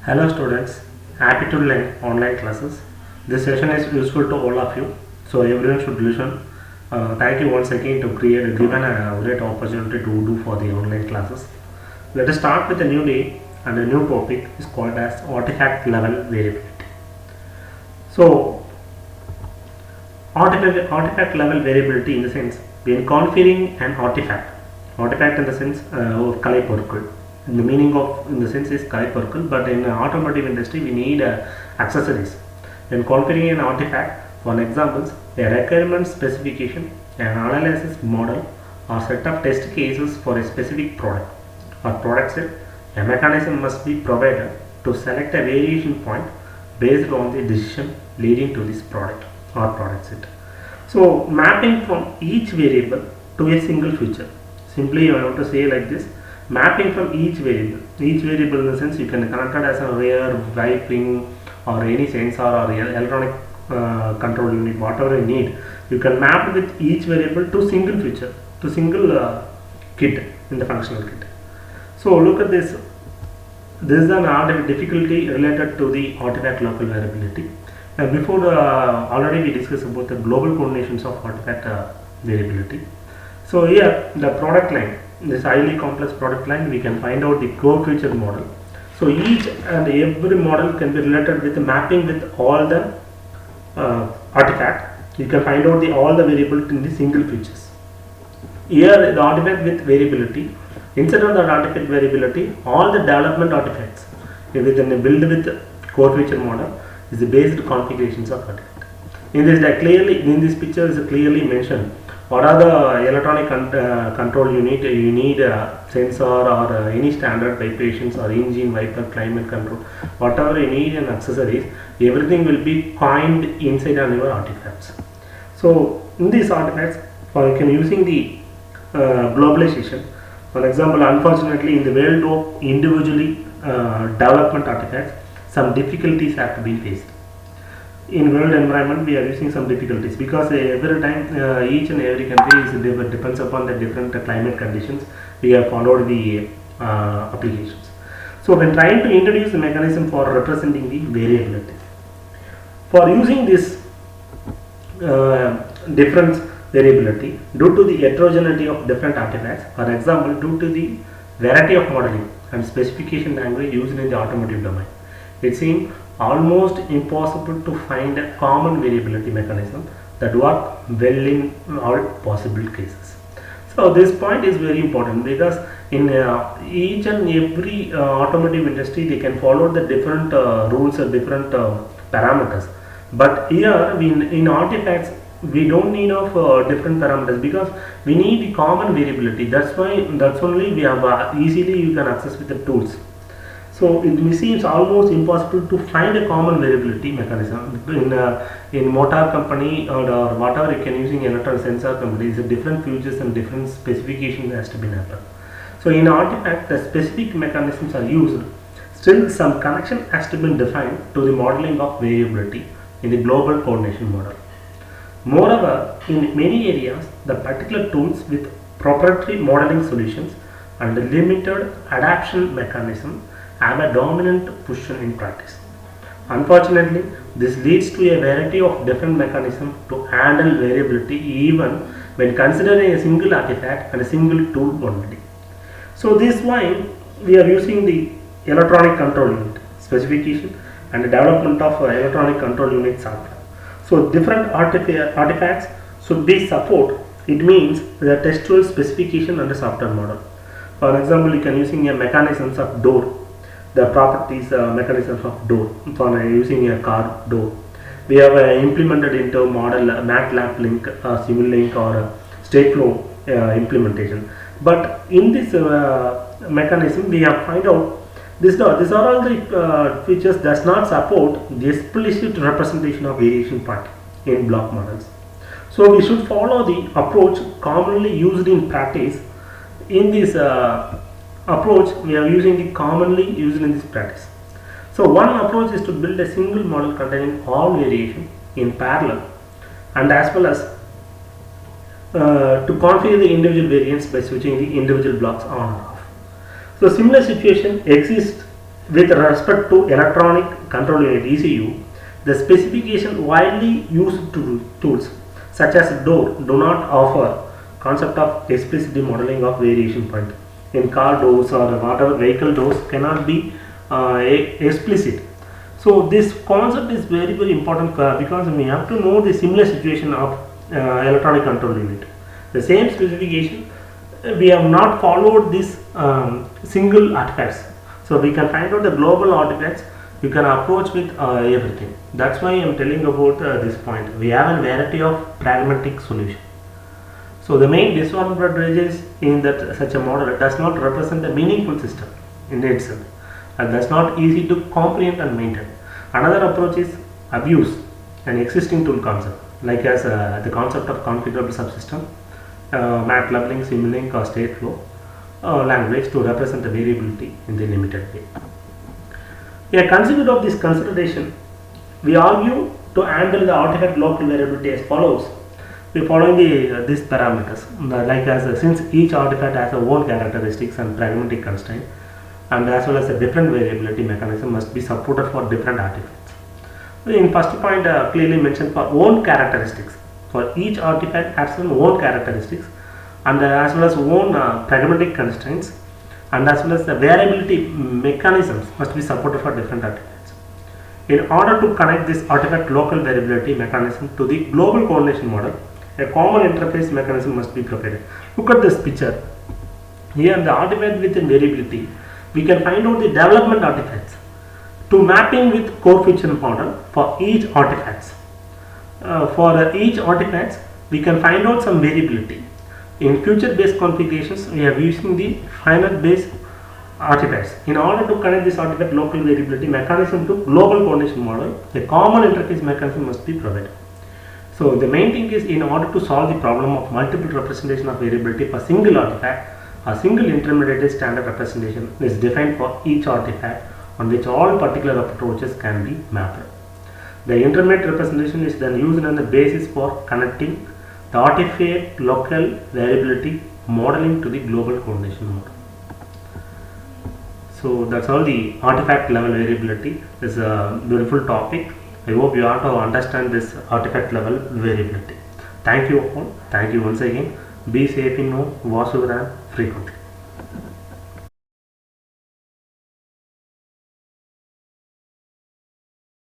Hello students, happy to learn online classes. This session is useful to all of you, so everyone should listen. Thank you once again to given a great opportunity to do for the online classes. Let us start with a new day, and a new topic is called as artifact level variability. So artifact level variability in the sense when configuring an artifact in the sense of கலைப்பொருட்கள். The meaning of in the sense is கலைப்பொருட்கள், but in automotive industry we need accessories. When configuring an artifact, for examples, a requirement specification, an analysis model, or set of test cases for a specific product or product set, a mechanism must be provided to select a variation point based on the decision leading to this product or product set. So mapping from each variable to a single feature. Simply I want to say like this: mapping from each variable in the sense you can connect it as a rear, wiping, or any sensor or electronic control unit, whatever you need. You can map with each variable to single feature, to single kit in the functional kit. So look at this. This is an difficulty related to the artifact local variability. And before already we discussed about the global coordinations of artifact variability. So here the product line, this highly complex product line, we can find out the core feature model. So each and every model can be related with mapping with all the artifact. You can find out all the variables in the single features. Here the artifact with variability. Instead of the artifact variability, all the development artifacts within a build with core feature model is the based configurations of artifact. In this picture is clearly mentioned what are the electronic control unit. You need a sensor or any standard vibrations or engine, wiper, climate control, whatever you need and accessories, everything will be coined inside on your artifacts. So in these artifacts, you can using the globalization. For example, unfortunately in the world of individually development artifacts, some difficulties have to be faced. In world environment we are using some difficulties because every time each and every country is depends upon the different climate conditions. We have followed the applications. So when trying to introduce a mechanism for representing the variability, for using this difference variability due to the heterogeneity of different artifacts, for example due to the variety of modeling and specification language used in the automotive domain, it seems almost impossible to find a common variability mechanism that work well in all possible cases. So this point is very important because in each and every automotive industry they can follow the different rules or different parameters, but here in artifacts we don't need of different parameters because we need common variability. That's only we have easily you can access with the tools. So it seems almost impossible to find a common variability mechanism in motor company or whatever you can using electron sensor companies. Different features and different specifications has to be happen. So in artifact the specific mechanisms are used. Still some connection has to be defined to the modeling of variability in the global coordination model. Moreover, in many areas the particular tools with proprietary modeling solutions and limited adaptation mechanism have a dominant position in practice. Unfortunately, this leads to a variety of different mechanisms to handle variability even when considering a single artifact and a single tool only. So this is why we are using the electronic control unit specification and the development of electronic control unit software. So different artifacts should be support. It means the textual specification and the software model. For example, you can using a mechanisms of door. The properties mechanisms of door for using a car door. We have implemented into model MATLAB link, Simulink or state flow implementation. But in this mechanism we have find out these are all the features does not support the explicit representation of variation part in block models. So we should follow the approach commonly used in practice. In this approach we are using the commonly used in this practice. So one approach is to build a single model containing all variation in parallel and as well as to configure the individual variants by switching the individual blocks on or off. So similar situation exists With respect to electronic control unit ECU, the specification widely used tools such as door do not offer concept of explicit modeling of variation point. In car doors or whatever vehicle doors cannot be explicit. So this concept is very important because we have to know the similar situation of electronic control unit. The same specification, we have not followed this single artifacts. So we can find out the global artifacts. You can approach with everything. That's why I am telling about this point. We have a variety of pragmatic solution. So the main disadvantages in that such a model does not represent a meaningful system in itself, and that's not easy to comprehend and maintain. Another approach is abuse an existing tool concept, like as the concept of configurable subsystem, MATLAB, Simulink or state flow language to represent the variability in the limited way. Yeah, considered of this consideration, we argue to handle the artifact local variability as follows. We following these parameters, like as since each artifact has its own characteristics and pragmatic constraint, and as well as a different variability mechanism must be supported for different artifacts. In first point, clearly mentioned for own characteristics. For each artifact has its own characteristics, and as well as own pragmatic constraints, and as well as the variability mechanisms must be supported for different artifacts. In order to connect this artifact local variability mechanism to the global coordination model, a common interface mechanism must be provided. Look at this picture. Here the artifact within variability, we can find out the development artifacts to mapping with core feature model for each artifacts. For each artifacts, we can find out some variability. In future based configurations, we are using the finite based artifacts. In order to connect this artifact local variability mechanism to global coordination model, a common interface mechanism must be provided. So the main thing is, in order to solve the problem of multiple representation of variability for single artifact, a single intermediate standard representation is defined for each artifact on which all particular approaches can be mapped. The intermediate representation is then used as the basis for connecting the artifact local variability modeling to the global coordination model. So that's all the artifact level variability. Is a beautiful topic. I hope you have to understand this artifact level variability. Thank you all. Thank you once again. Be safe in home, wash your hands frequently.